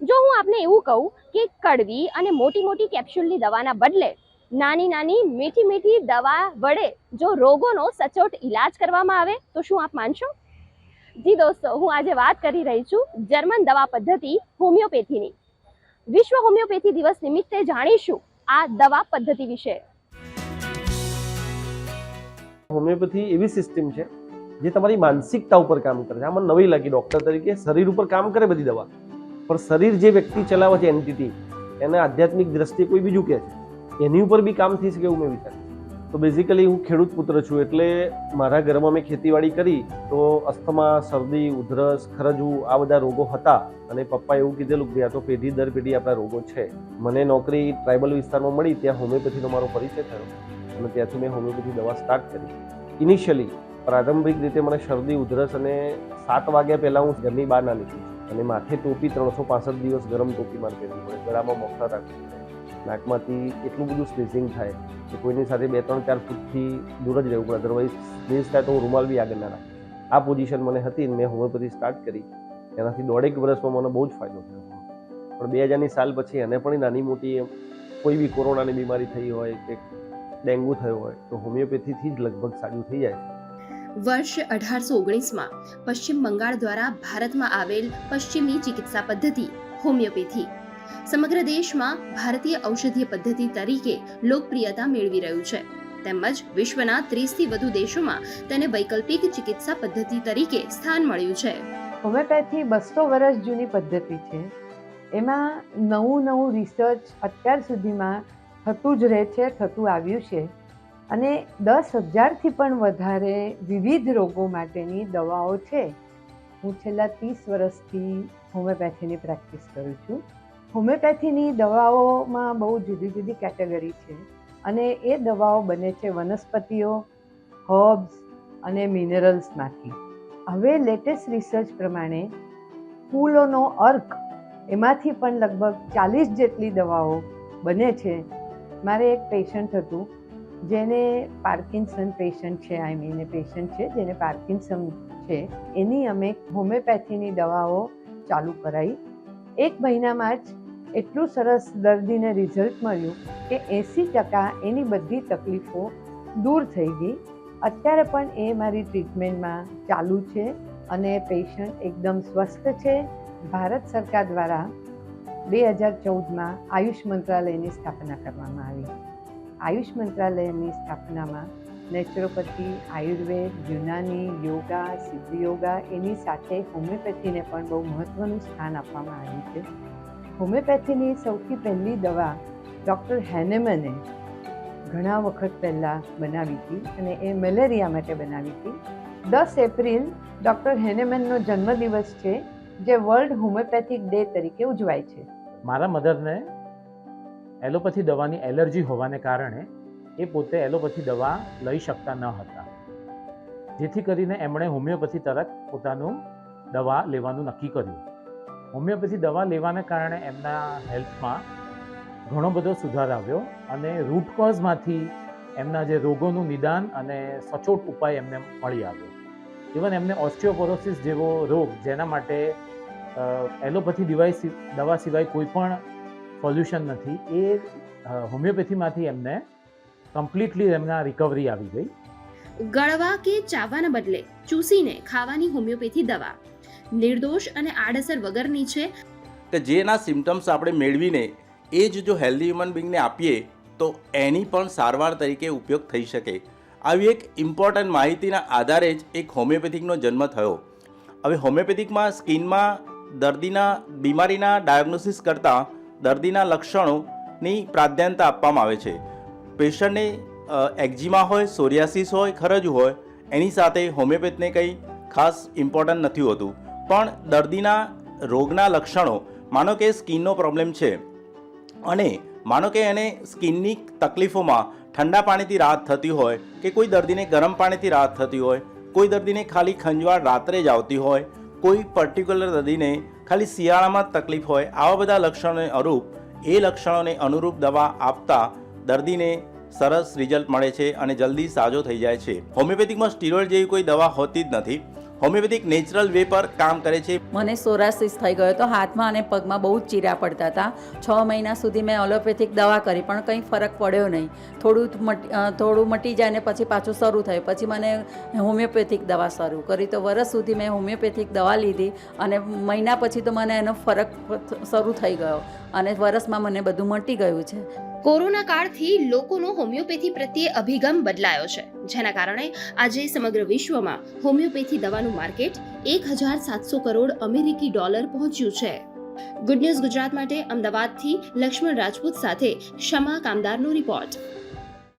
જો હું આપને એવું કહું કે કડવી અને મોટી મોટી કેપ્સ્યુલની દવાના બદલે નાની નાની મીઠી મીઠી દવા વડે જો રોગોનો સચોટ ઈલાજ કરવામાં આવે તો શું આપ માનશો? જી દોસ્તો, હું આજે વાત કરી રહી છું જર્મન દવા પદ્ધતિ હોમિયોપેથીની. વિશ્વ હોમિયોપેથી દિવસ નિમિત્તે જાણીશું આ દવા પદ્ધતિ વિશે. હોમિયોપેથી એવી સિસ્ટમ છે જે તમારી માનસિકતા ઉપર કામ કરે છે. આમાં નવી લાગી ડોક્ટર તરીકે શરીર ઉપર કામ કરે બધી દવા, પણ શરીર જે વ્યક્તિ ચલાવે છે એન્ટિટી, એને આધ્યાત્મિક દ્રષ્ટિએ કોઈ બીજું કહે છે, એની ઉપર બી કામ થઈ શકે એવું મેં વિચાર્યું. તો બેઝિકલી હું ખેડૂત પુત્ર છું, એટલે મારા ઘરમાં મેં ખેતીવાડી કરી તો અસ્થમા, શરદી, ઉધરસ, ખરજવું આ બધા રોગો હતા. અને પપ્પા એવું કીધેલું કે આ તો પેઢી દર પેઢી આપણા રોગો છે. મને નોકરી ટ્રાઇબલ વિસ્તારમાં મળી, ત્યાં હોમિયોપેથીનો મારો પરિચય થયો અને ત્યાંથી મેં હોમિયોપેથી દવા સ્ટાર્ટ કરી. ઇનિશિયલી પ્રારંભિક રીતે મને શરદી, ઉધરસ અને 7 વાગ્યા પહેલાં હું ઘરની બહાર ના નીકળું છું અને માથે ટોપી 365 દિવસ ગરમ ટોપી મારે પહેરવી પડે, ગળામાં મફલર રાખવું પડે, નાકમાંથી એટલું બધું સ્નેઝિંગ થાય કે કોઈની સાથે 2-3-4 ફૂટથી દૂર જ રહેવું પડે, અદરવાઇઝ સ્નેઝ થાય તો હું રૂમાલ બી આગળ ના રાખું. આ પોઝિશન મને હતી અને મેં હોમિયોપેથી સ્ટાર્ટ કરી. એનાથી 1.5 વર્ષમાં મને બહુ જ ફાયદો થયો. પણ 2000ની સાલ પછી એને પણ નાની મોટી કોઈ બી કોરોનાની બીમારી થઈ હોય કે ડેન્ગ્યુ થયો હોય તો હોમિયોપેથીથી જ લગભગ સારું થઈ જાય છે. વર્ષ 1819માં પશ્ચિમ બંગાળ દ્વારા ભારતમાં આવેલ પશ્ચિમી ચિકિત્સા પદ્ધતિ હોમિયોપેથી સમગ્ર દેશમાં ભારતીય ઔષધીય પદ્ધતિ તરીકે લોકપ્રિયતા મેળવી રહ્યું છે, તેમજ વિશ્વના 30થી વધુ દેશોમાં તેને વૈકલ્પિક ચિકિત્સા પદ્ધતિ તરીકે સ્થાન મળ્યું છે. હોમિયોપેથી 200 વર્ષ જૂની પદ્ધતિ છે. એમાં નવું રિસર્ચ અત્યાર સુધીમાં થતું જ રહે છે, થતું આવ્યું છે અને 10,000થી પણ વધારે વિવિધ રોગો માટેની દવાઓ છે. હું છેલ્લા 30 વર્ષથી હોમિયોપેથીની પ્રેક્ટિસ કરું છું. હોમિયોપેથીની દવાઓમાં બહુ જુદી જુદી કેટેગરી છે અને એ દવાઓ બને છે વનસ્પતિઓ, હર્બ્સ અને મિનરલ્સમાંથી. હવે લેટેસ્ટ રિસર્ચ પ્રમાણે ફૂલોનો અર્ક એમાંથી પણ લગભગ 40 જેટલી દવાઓ બને છે. મારે એક પેશન્ટ હતું જેને પાર્કિન્સન પેશન્ટ છે, પેશન્ટ છે જેને પાર્કિન્સન છે. એની અમે હોમિયોપેથીની દવાઓ ચાલુ કરાવી. 1 મહિનામાં જ એટલું સરસ દર્દીને રિઝલ્ટ મળ્યું કે 80% એની બધી તકલીફો દૂર થઈ ગઈ. અત્યારે પણ એ મારી ટ્રીટમેન્ટમાં ચાલુ છે અને પેશન્ટ એકદમ સ્વસ્થ છે. ભારત સરકાર દ્વારા 2014માં આયુષ મંત્રાલયની સ્થાપના કરવામાં આવી. આયુષ મંત્રાલયની સ્થાપનામાં નેચરોપેથી, આયુર્વેદ, યુનાની, યોગા, સિદ્ધ યોગા એની સાથે હોમિયોપેથીને પણ બહુ મહત્ત્વનું સ્થાન આપવામાં આવ્યું છે. હોમિયોપેથીની સૌથી પહેલી દવા ડૉક્ટર હેનેમને ઘણા વખત પહેલાં બનાવી હતી અને એ મેલેરિયા માટે બનાવી હતી. 10 એપ્રિલ ડૉક્ટર હેનેમનનો જન્મદિવસ છે, જે વર્લ્ડ હોમિયોપેથિક ડે તરીકે ઉજવાય છે. મારા મધરને એલોપેથી દવાની એલર્જી હોવાને કારણે એ પોતે એલોપેથી દવા લઈ શકતા ન હતા, જેથી કરીને એમણે હોમિયોપેથી તરફ પોતાનું દવા લેવાનું નક્કી કર્યું. હોમિયોપેથી દવા લેવાને કારણે એમના હેલ્થમાં ઘણો બધો સુધાર આવ્યો અને રૂટ કોઝમાંથી એમના જે રોગોનું નિદાન અને સચોટ ઉપાય એમને મળી આવ્યો. ઇવન એમને ઓસ્ટિયોપોરોસિસ જેવો રોગ, જેના માટે એલોપેથી દવા સિવાય કોઈ પણ સોલ્યુશન નથી, એ હોમિયોપેથીમાંથી એમને કમ્પ્લીટલી એમના રિકવરી આવી ગઈ. ગળવા કે ચાવવાના બદલે ચૂસીને ખાવાની હોમિયોપેથી દવા નિર્દોષ અને આડઅસર વગરની છે. કે જેના સિમ્ટમ્સ આપણે મેળવીને એ જ જો હેલ્ધી હ્યુમન બિંગને આપીએ તો એની પણ સારવાર તરીકે ઉપયોગ થઈ શકે. આવી એક ઇમ્પોર્ટન્ટ માહિતીના આધારે જ એક હોમિયોપેથિકનો જન્મ થયો. હવે હોમિયોપેથિકમાં સ્કિનમાં દર્દીના બીમારીના ડાયગ્નોસિસ કરતાં દર્દીના લક્ષણોની પ્રાધાન્યતા આપવામાં આવે છે. પેશન્ટને એક્ઝિમા હોય, સોરિયાસિસ હોય, ખરજવું હોય, એની સાથે હોમિયોપેથને કંઈ ખાસ ઇમ્પોર્ટન્ટ નથી હોતું. પણ દર્દીના રોગના લક્ષણો, માનો કે સ્કિનનો પ્રોબ્લેમ છે અને માનો કે એને સ્કિનની તકલીફોમાં ઠંડા પાણીથી રાહત થતી હોય કે કોઈ દર્દીને ગરમ પાણીથી રાહત થતી હોય, કોઈ દર્દીને ખાલી ખંજવાળ રાત્રે જ આવતી હોય, કોઈ પર્ટિક્યુલર દર્દીને ખાલી શિયાળામાં તકલીફ હોય, આવા બધા લક્ષણોને લક્ષણોને અનુરૂપ દવા આપતા દર્દીને સરસ રિઝલ્ટ મળે છે અને જલ્દી સાજો થઈ જાય છે. હોમિયોપેથિકમાં સ્ટીરોઇડ જેવી કોઈ દવા હોતી જ નથી. હોમિયોપેથિક નેચરલ વે પર કામ કરે છે. મને સોરાસિસ થઈ ગયો તો હાથમાં અને પગમાં બહુ જ ચીરા પડતા હતા. 6 મહિના સુધી મેં એલોપેથિક દવા કરી પણ કંઈ ફરક પડ્યો નહીં. થોડું મટી જાય ને પછી પાછું શરૂ થયું. પછી મને હોમિયોપેથિક દવા શરૂ કરી તો વર્ષ સુધી મેં હોમિયોપેથિક દવા લીધી અને મહિના પછી તો મને એનો ફરક શરૂ થઈ ગયો અને વર્ષમાં મને બધું મટી ગયું છે. કોરોના કાળથી લોકોનો હોમિયોપેથી પ્રત્યે અભિગમ બદલાયો છે, જેના કારણે આજે સમગ્ર વિશ્વમાં હોમિયોપેથી દવાનું માર્કેટ 1,700 કરોડ અમેરિકી ડોલર પહોંચ્યું છે. ગુડ ન્યૂઝ ગુજરાત માટે અમદાવાદથી લક્ષ્મણ રાજપૂત સાથે ક્ષમા કામદારનો રિપોર્ટ.